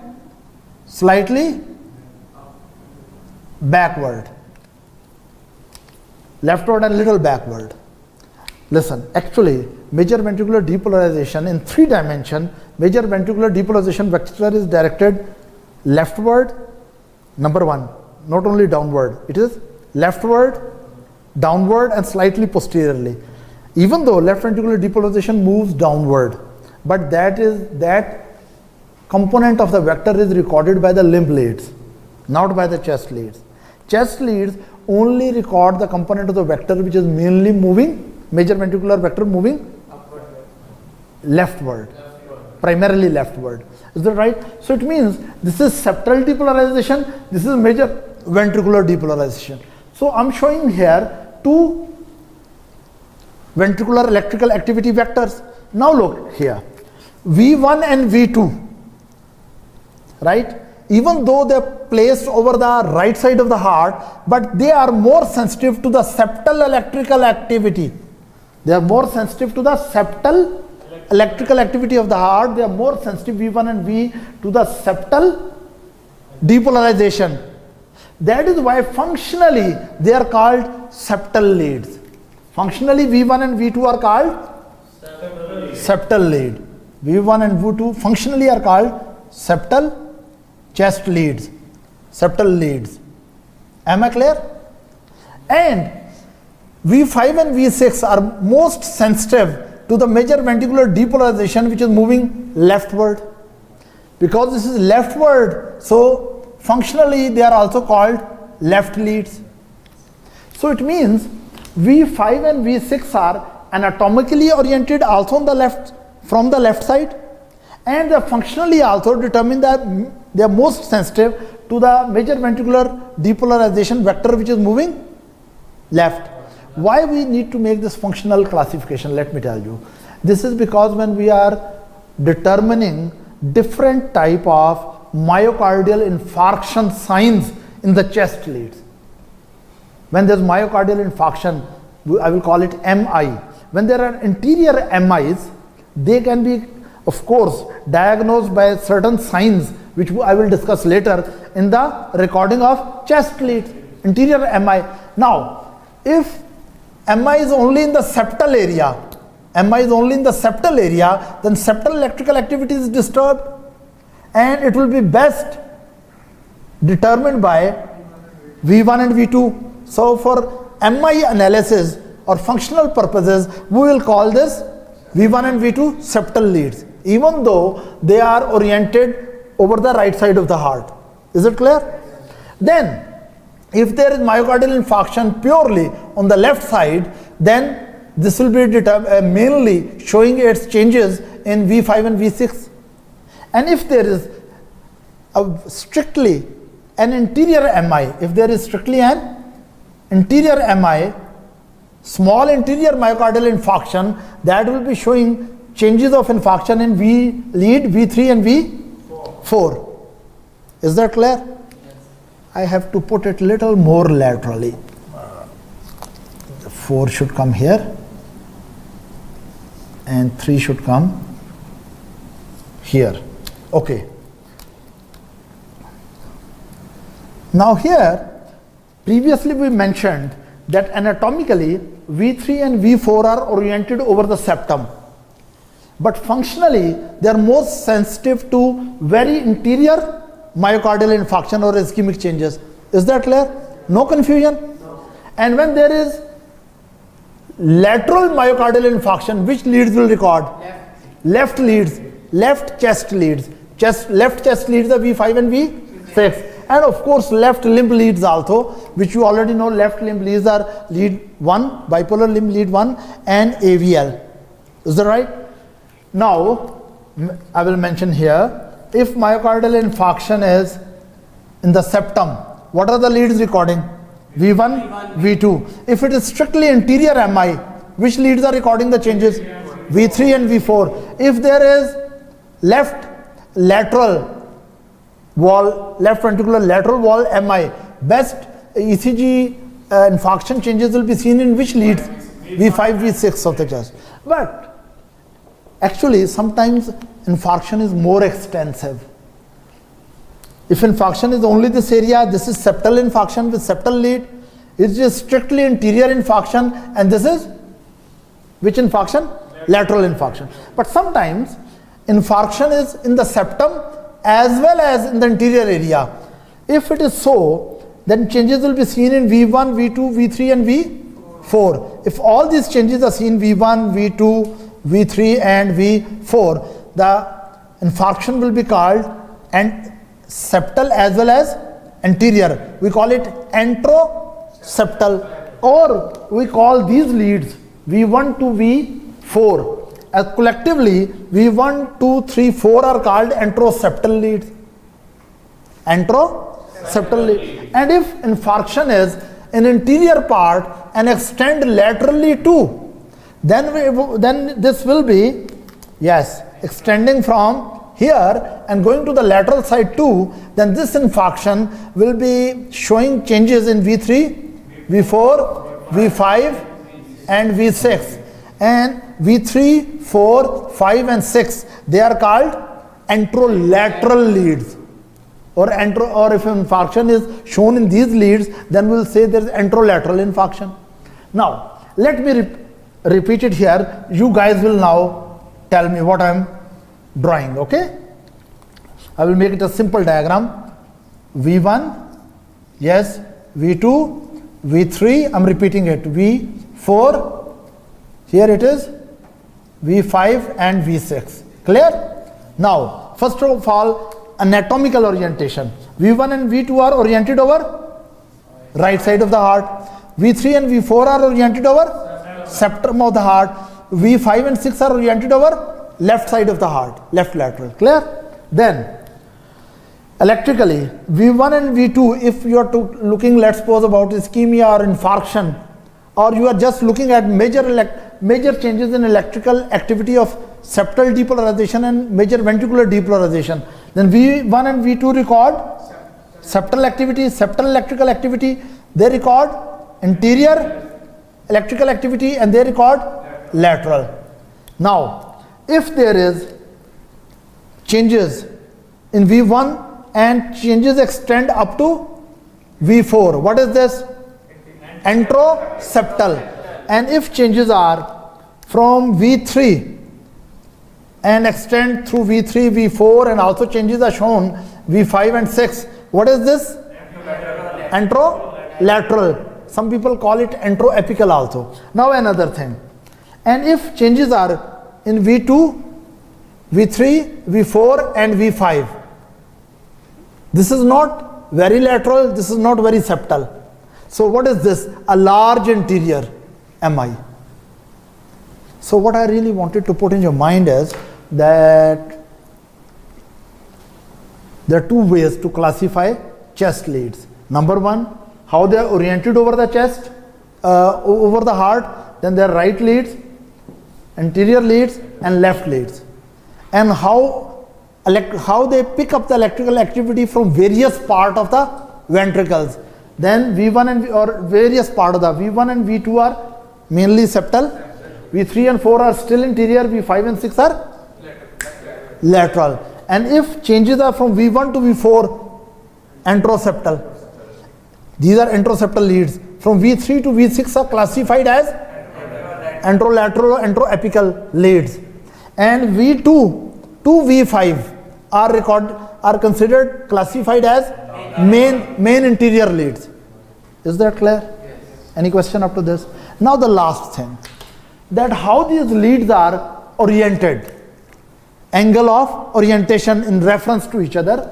A: slightly backward. Leftward and little backward. Listen, actually major ventricular depolarization in 3 dimension, major ventricular depolarization vector is directed leftward, number 1, not only downward, it is leftward, downward and slightly posteriorly. Even though left ventricular depolarization moves downward, but that component of the vector is recorded by the limb leads, not by the chest leads. Chest leads only record the component of the vector which is mainly moving, major ventricular vector moving leftward, primarily leftward. Is that right? So it means this is septal depolarization, this is major ventricular depolarization. So I'm showing here two ventricular electrical activity vectors. Now look here, V1 and V2, right? Even though they're placed over the right side of the heart, but they are more sensitive to the septal electrical activity. They are more sensitive to the septal electrical activity of the heart. They are more sensitive, V1 and V, to the septal depolarization. That is why functionally they are called septal leads. Functionally V1 and V2 are called septal lead. V1 and V2 functionally are called septal chest leads, septal leads. Am I clear? And V5 and V6 are most sensitive to the major ventricular depolarization which is moving leftward. Because this is leftward, so functionally they are also called left leads. So it means V5 and V6 are anatomically oriented also on the left, from the left side, and they are functionally also determined that they are most sensitive to the major ventricular depolarization vector which is moving left. Why we need to make this functional classification? Let me tell you. This is because when we are determining different type of myocardial infarction signs in the chest leads. When there is myocardial infarction, I will call it MI. When there are interior MIs, they can be, of course, diagnosed by certain signs which I will discuss later in the recording of chest leads, interior MI. Now, if MI is only in the septal area, then septal electrical activity is disturbed, and it will be best determined by V1 and V2. So for MI analysis or functional purposes, we will call this V1 and V2 septal leads, even though they are oriented over the right side of the heart. Is it clear? Then, if there is myocardial infarction purely on the left side, then this will be mainly showing its changes in V5 and V6. And if there is strictly an interior MI, small interior myocardial infarction, that will be showing changes of infarction in V lead, V3 and V4. Is that clear? Yes. I have to put it little more laterally. The 4 should come here and 3 should come here. Okay. Now here, previously we mentioned that anatomically V3 and V4 are oriented over the septum, but functionally they are most sensitive to very interior myocardial infarction or ischemic changes. Is that clear? No confusion? No. And when there is lateral myocardial infarction, which leads will record? Left leads, left chest leads. Left chest leads are V5 and V6. And of course left limb leads also, which you already know. Left limb leads are lead 1, bipolar limb lead 1 and AVL. Is that right? Now I will mention here, if myocardial infarction is in the septum, what are the leads recording? V1, V2. If it is strictly interior MI, which leads are recording the changes? V3 and V4. If there is left lateral wall, left ventricular lateral wall MI, best ECG infarction changes will be seen in which leads? V5, V6 of the chest. But actually sometimes infarction is more extensive. If infarction is only this area, this is septal infarction with septal lead. It is strictly interior infarction, and this is which infarction? Lateral infarction. But sometimes infarction is in the septum as well as in the interior area. If it is so, then changes will be seen in V1, V2, V3 and V4. If all these changes are seen V1, V2, V3 and V4, the infarction will be called and septal as well as anterior, we call it anteroseptal, or we call these leads V1 to V4. Collectively, V1, 2, 3, 4 are called anteroseptal leads. Anteroseptal lead. And if infarction is in anterior part and extend laterally too, then this will be, yes, extending from here and going to the lateral side too, then this infarction will be showing changes in V3, V4, V5 and V6. And V3, 4, 5 and 6, they are called anterolateral leads. Or if infarction is shown in these leads, then we'll say there is anterolateral infarction. Now, let me repeat it here. You guys will now tell me what I am drawing, okay? I will make it a simple diagram. V1, yes, V2, V3, I'm repeating it, V4, here it is, V5 and V6. Clear? Now, first of all, anatomical orientation. V1 and V2 are oriented over right side of the heart. V3 and V4 are oriented over septum of the heart. V5 and 6 are oriented over left side of the heart, left lateral. Clear? Then, electrically, V1 and V2, if you are looking, let's suppose, about ischemia or infarction, or you are just looking at major changes in electrical activity of septal depolarization and major ventricular depolarization, then V1 and V2 record septal activity, septal electrical activity, they record anterior electrical activity, and they record lateral. Now, if there is changes in V1 and changes extend up to V4, what is this? Anteroseptal. And if changes are from V3 and extend through V3, V4, and also changes are shown V5 and 6, what is this? Anterolateral. Some people call it anteroapical also. Now another thing. And if changes are in V2, V3, V4 and V5, this is not very lateral, this is not very septal. So what is this? A large anterior MI. So what I really wanted to put in your mind is that there are two ways to classify chest leads. Number one, how they are oriented over the chest, over the heart. Then there are right leads, anterior leads and left leads. And how they pick up the electrical activity from various part of the ventricles. Then V1 and or various part of the V1 and V2 are mainly septal, V3 and 4 are still anterior, V5 and 6 are lateral. And if changes are from V1 to V4, anteroseptal. These are anteroseptal leads. From V3 to V6 are classified as anterolateral, anteroapical leads. And V2 to V5 are considered classified as main anterior leads. Is that clear? Yes. Any question up to this? Now the last thing, that how these leads are oriented, angle of orientation in reference to each other.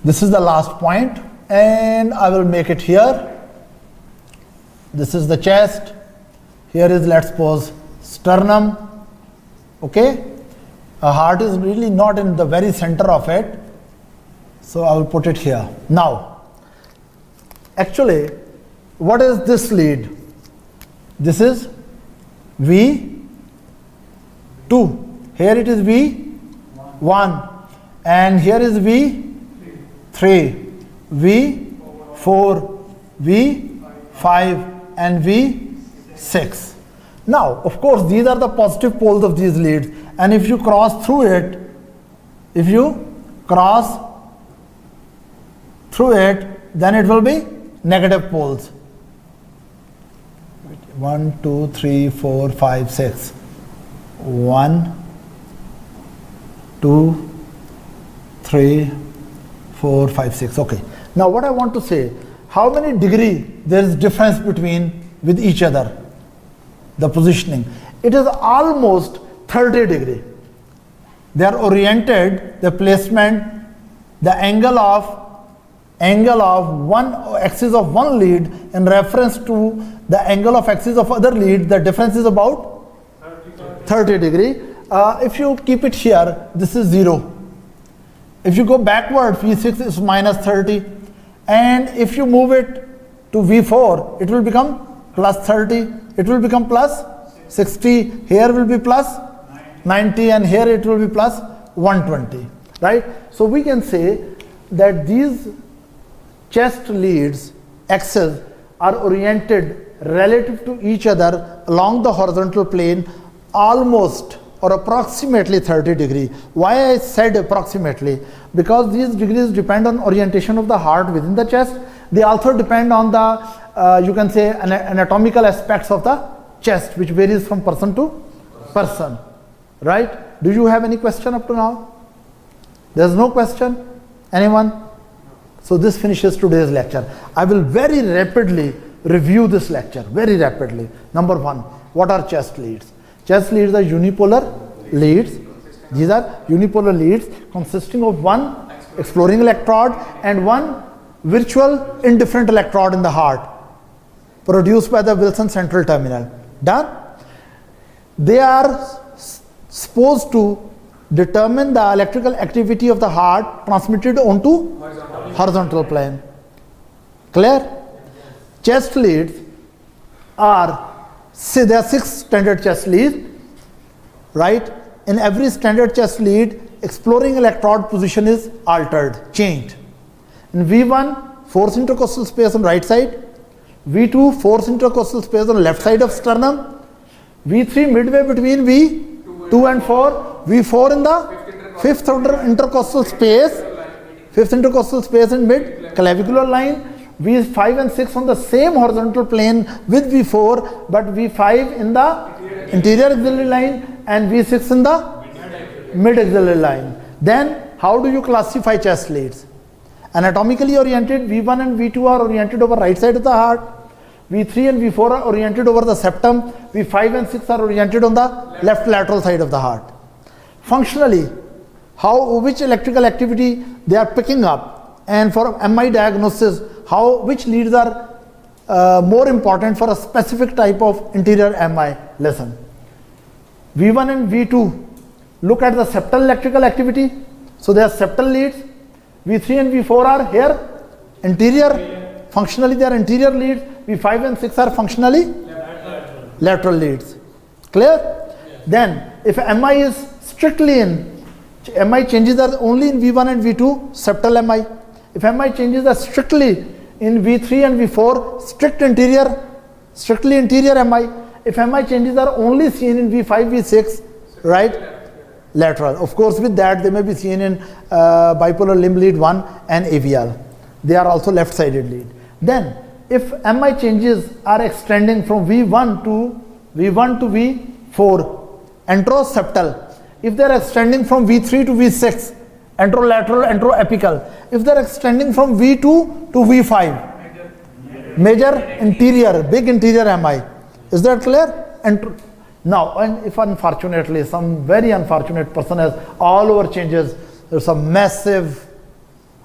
A: This is the last point, and I will make it here. This is the chest. Here is, let's suppose, sternum. Okay? A heart is really not in the very center of it. So I will put it here. Now, actually, what is this lead? This is V2. Here it is V1. And here is V3, V4, V5 and V6. Now, of course, these are the positive poles of these leads. And if you cross through it, then it will be negative poles. 1, 2, 3, 4, 5, 6. 1, 2, 3, 4, 5, 6. Okay. Now what I want to say, how many degree there is difference with each other, the positioning. It is almost 30 degree. They are oriented, the placement, the angle of angle of one axis of one lead in reference to the angle of axis of other lead, the difference is about 30 degree. If you keep it here, this is 0. If you go backward, V6 is minus 30. And if you move it to V4, it will become plus 30. It will become plus 60. Here will be plus 90, and here it will be plus 120. Right? So we can say that these chest leads axes are oriented relative to each other along the horizontal plane almost or approximately 30 degree. Why I said approximately? Because these degrees depend on orientation of the heart within the chest. They also depend on the, you can say, anatomical aspects of the chest, which varies from person to person. Right? Do you have any question up to now? There's no question? Anyone? So this finishes today's lecture. I will very rapidly review this lecture, very rapidly. Number one, what are chest leads? Chest leads are unipolar leads. These are unipolar leads consisting of one exploring electrode and one virtual indifferent electrode in the heart, produced by the Wilson central terminal. Done? They are supposed to determine the electrical activity of the heart transmitted onto horizontal plane. Clear? Chest leads are, say there are 6 standard chest leads, right? In every standard chest lead, exploring electrode position is altered, changed. In V1, force intercostal space on right side. V2, force intercostal space on left side of sternum. V3, midway between V2 and 4. V4 in the fifth intercostal space. Fifth intercostal space in mid clavicular line. V5 and 6 on the same horizontal plane with V4, but V5 in the interior axillary line and V6 in the mid axillary line. Then how do you classify chest leads? Anatomically oriented, V1 and V2 are oriented over right side of the heart. V3 and V4 are oriented over the septum. V5 and 6 are oriented on the left lateral side of the heart. Functionally, which electrical activity they are picking up, and for MI diagnosis, which leads are more important for a specific type of interior MI. Listen, V1 and V2 look at the septal electrical activity. So they are septal leads. V3 and V4 are here interior, functionally they are interior leads. V5 and 6 are functionally lateral leads. Clear? Then if MI is strictly in, MI changes are only in V1 and V2, septal MI. If MI changes are strictly in V3 and V4, strictly interior MI. If MI changes are only seen in V5, V6, right? Lateral. Of course, with that, they may be seen in bipolar limb lead 1 and AVL. They are also left-sided lead. Then, if MI changes are extending from V1 to V4, anteroseptal. If they are extending from V3 to V6, anterolateral, anteroapical. If they are extending from V2 to V5, major interior, big interior MI. Is that clear? Now, and if unfortunately some very unfortunate person has all over changes, there's a massive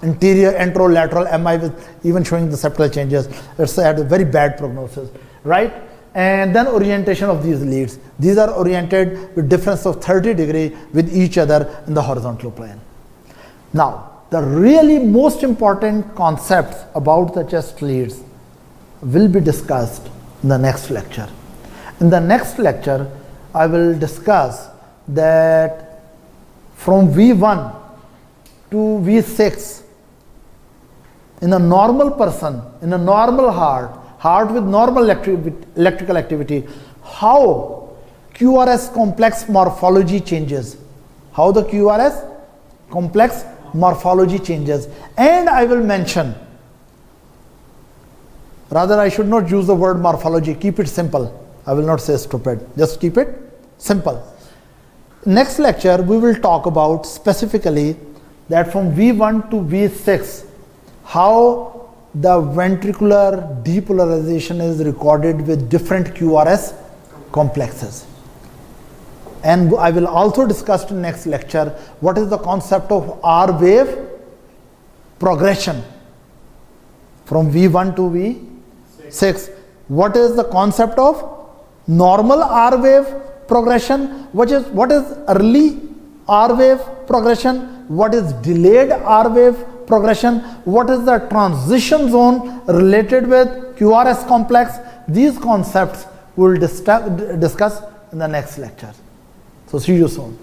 A: interior anterolateral MI with even showing the septal changes, it's had a very bad prognosis, right? And then orientation of these leads. These are oriented with difference of 30 degree with each other in the horizontal plane. Now, the really most important concepts about the chest leads will be discussed in the next lecture. In the next lecture, I will discuss that from V1 to V6, in a normal person, in a normal heart with normal electrical activity, how QRS complex morphology changes. How the QRS complex morphology changes. And I will mention, rather I should not use the word morphology, keep it simple. I will not say stupid, just keep it simple. Next lecture, we will talk about specifically that from V1 to V6, how the ventricular depolarization is recorded with different QRS complexes. And I will also discuss in next lecture what is the concept of R wave progression from V1 to V6. What is the concept of normal R wave progression? What is early R wave progression? What is delayed R wave progression? What is the transition zone related with QRS complex? These concepts we will discuss in the next lecture. So see you soon.